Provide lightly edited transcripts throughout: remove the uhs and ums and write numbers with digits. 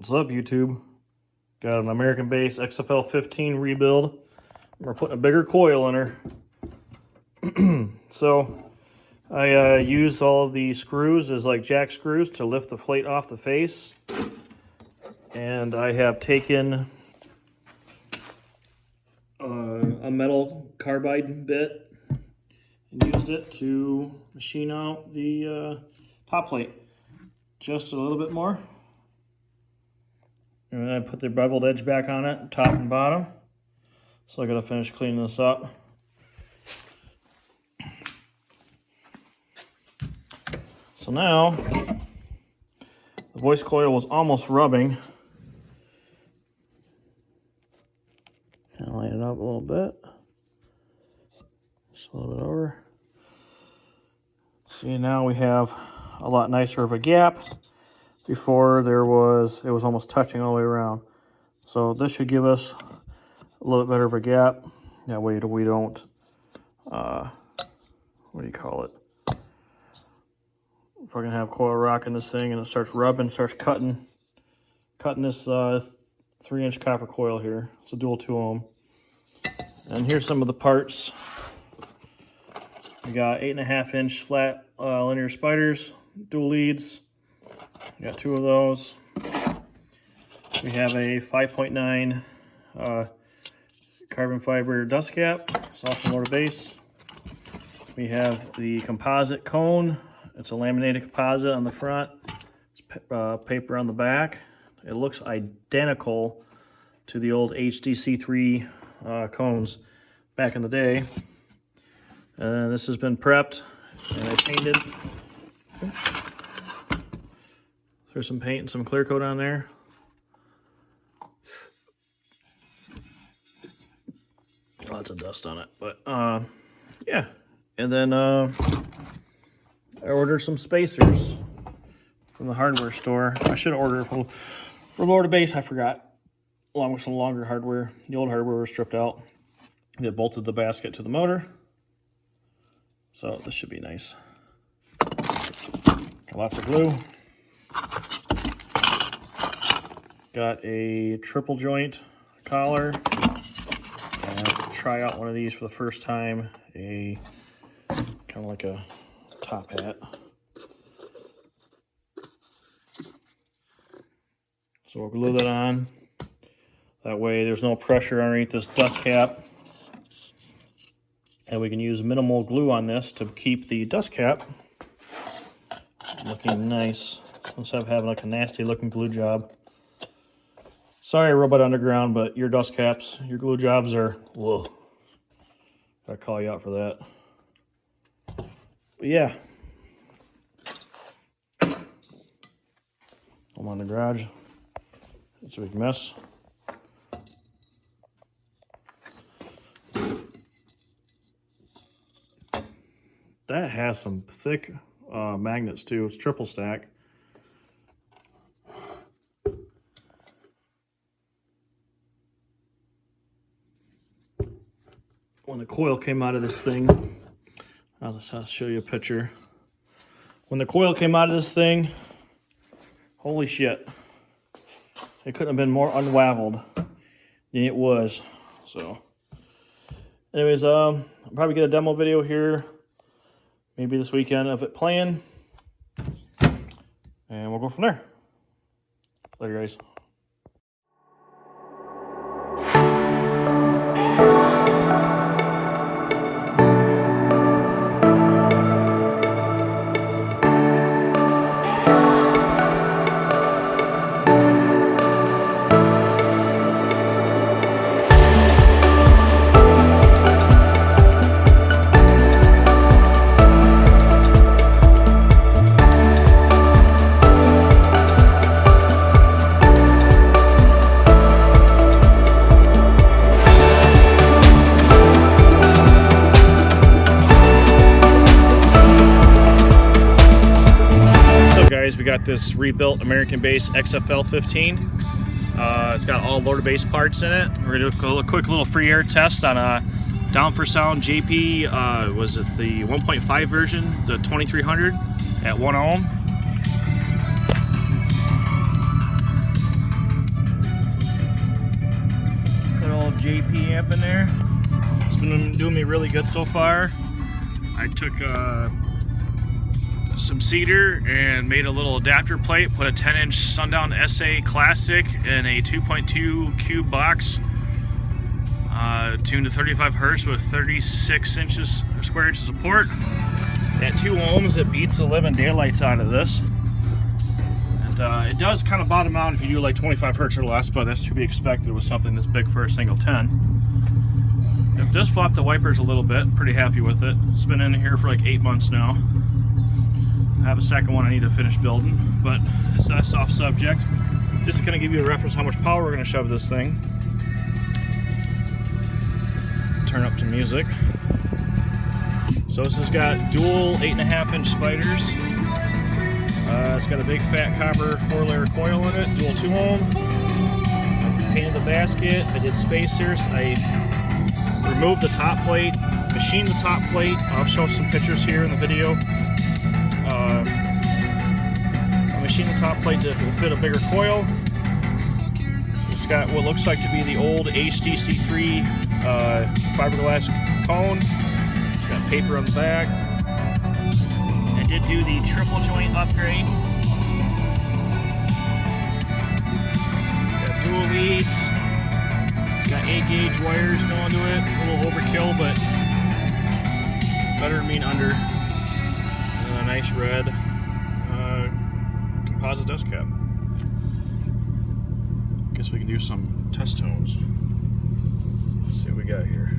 What's up, YouTube? Got an American Bass XFL 15 rebuild. We're putting a bigger coil in her. So I used all of the screws as like jack screws to lift the plate off the face. And I have taken a metal carbide bit and used it to machine out the top plate just a little bit more. And then I put the beveled edge back on it, top and bottom. So I gotta finish cleaning this up. So now, the voice coil was almost rubbing. Kind of line it up a little bit. Just a little bit over. See, now we have a lot nicer of a gap. Before it was almost touching all the way around. So this should give us a little bit better of a gap. That way we don't, what do you call it? If we're gonna have coil rocking this thing and it starts rubbing, starts cutting this 3-inch copper coil here. It's a dual 2 ohm. And here's some of the parts. We got 8.5-inch flat linear spiders, dual leads. We got 2 of those. We have a 5.9 carbon fiber dust cap, soft and motor base. We have the composite cone. It's a laminated composite on the front. It's paper on the back. It looks identical to the old HDC3 cones back in the day. And this has been prepped and I painted. Oops. There's some paint and some clear coat on there. Lots of dust on it, but yeah. And then I ordered some spacers from the hardware store. I should have ordered from Lower to Base, I forgot. Along with some longer hardware. The old hardware was stripped out. They bolted the basket to the motor. So this should be nice. Got lots of glue. Got a triple joint collar, and try out one of these for the first time, kind of like a top hat. So we'll glue that on. That way there's no pressure underneath this dust cap. And we can use minimal glue on this to keep the dust cap looking nice instead of having like a nasty looking glue job. Sorry, Robot Underground, but your dust caps, your glue jobs are, whoa. Gotta call you out for that. But yeah. I'm on the garage. It's a big mess. That has some thick magnets too. It's triple stack. When the coil came out of this thing, I'll show you a picture. When the coil came out of this thing, holy shit. It couldn't have been more unraveled than it was. So, anyways, I'll probably get a demo video here, maybe this weekend of it playing. And we'll go from there. Later, guys. We got this rebuilt American Bass XFL 15. It's got all Lower to Base parts in it. We're gonna do a quick little free air test on a Down for Sound JP. Was it the 1.5 version, the 2300 at 1 ohm? old JP amp in there. It's been doing me really good so far. I took some cedar and made a little adapter plate, put a 10-inch Sundown SA Classic in a 2.2 cube box, tuned to 35 hertz with 36 square inches of port. At 2 ohms, it beats the living daylights out of this. And it does kind of bottom out if you do like 25 hertz or less, but that's to be expected with something this big for a single 10. It does flop the wipers a little bit, pretty happy with it. It's been in here for like 8 months now. I have a second one I need to finish building, but that's off subject. Just to kind of give you a reference how much power we're going to shove this thing. Turn up some music. So this has got dual 8.5-inch spiders. It's got a big fat copper 4-layer coil in it, dual 2 ohm. I painted the basket, I did spacers, I removed the top plate, machined the top plate. I'll show some pictures here in the video. I machined the top plate to fit a bigger coil. It's got what looks like to be the old HTC3 fiberglass cone. It's got paper on the back. I did do the triple joint upgrade. Got dual leads. It's got 8-gauge wires going to it. A little overkill, but better than being under. And a nice red composite dust cap. Guess we can do some test tones. Let's see what we got here.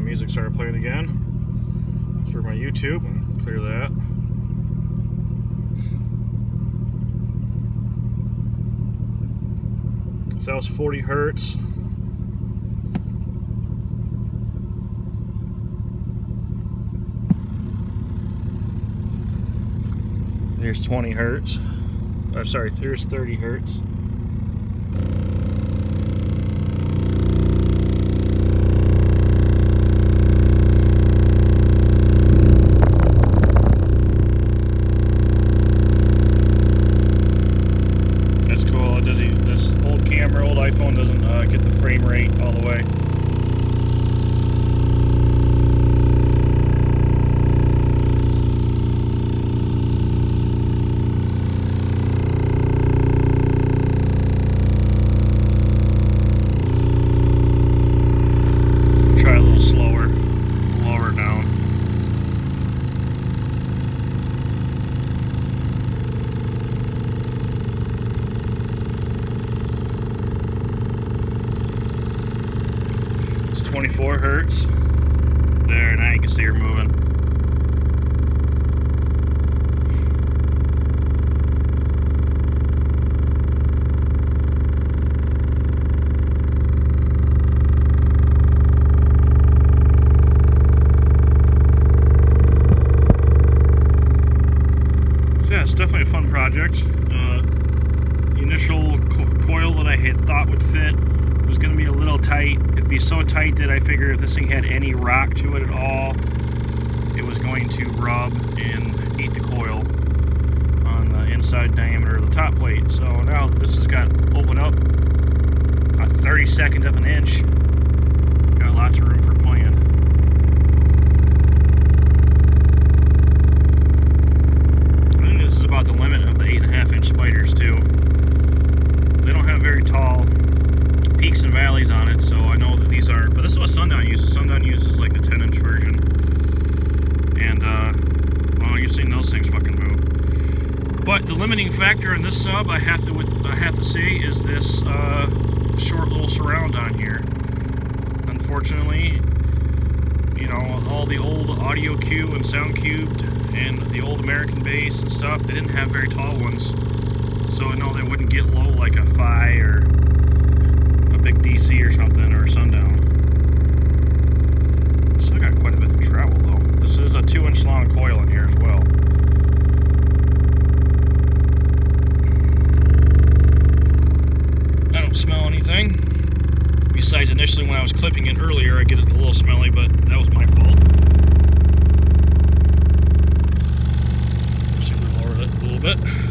Music started playing again. Through my YouTube and clear that. So that was 40 hertz. There's 20 hertz. I'm sorry, there's 30 hertz. iPhone doesn't get the frame rate all the way. Try a little slower, lower down. It's 24 hertz. There, now you can see her moving. Yeah, it's definitely a fun project. The initial coil that I had thought would fit was going to be a little tight. It'd be so tight that I figured if this thing had any rock to it at all, it was going to rub and eat the coil on the inside diameter of the top plate. So now this has got opened up about 30 of an inch. Got lots of room for playing. I think this is about the limit of the 8.5-inch spiders too. They don't have very tall peaks and valleys on it, so I know that these aren't, but this is what Sundown uses. Sundown uses like the 10-inch version. And, well, you've seen those things fucking move. But the limiting factor in this sub, I have to say, is this short little surround on here. Unfortunately, you know, all the old Audio Cube and Sound Cubed and the old American Bass and stuff, they didn't have very tall ones. So I know they wouldn't get low like a Phi or a big DC or something, or a Sundown. Still got quite a bit to travel though. This is a 2-inch long coil in here as well. I don't smell anything. Besides initially when I was clipping it earlier, I get it a little smelly, but that was my fault. Super lowered it a little bit.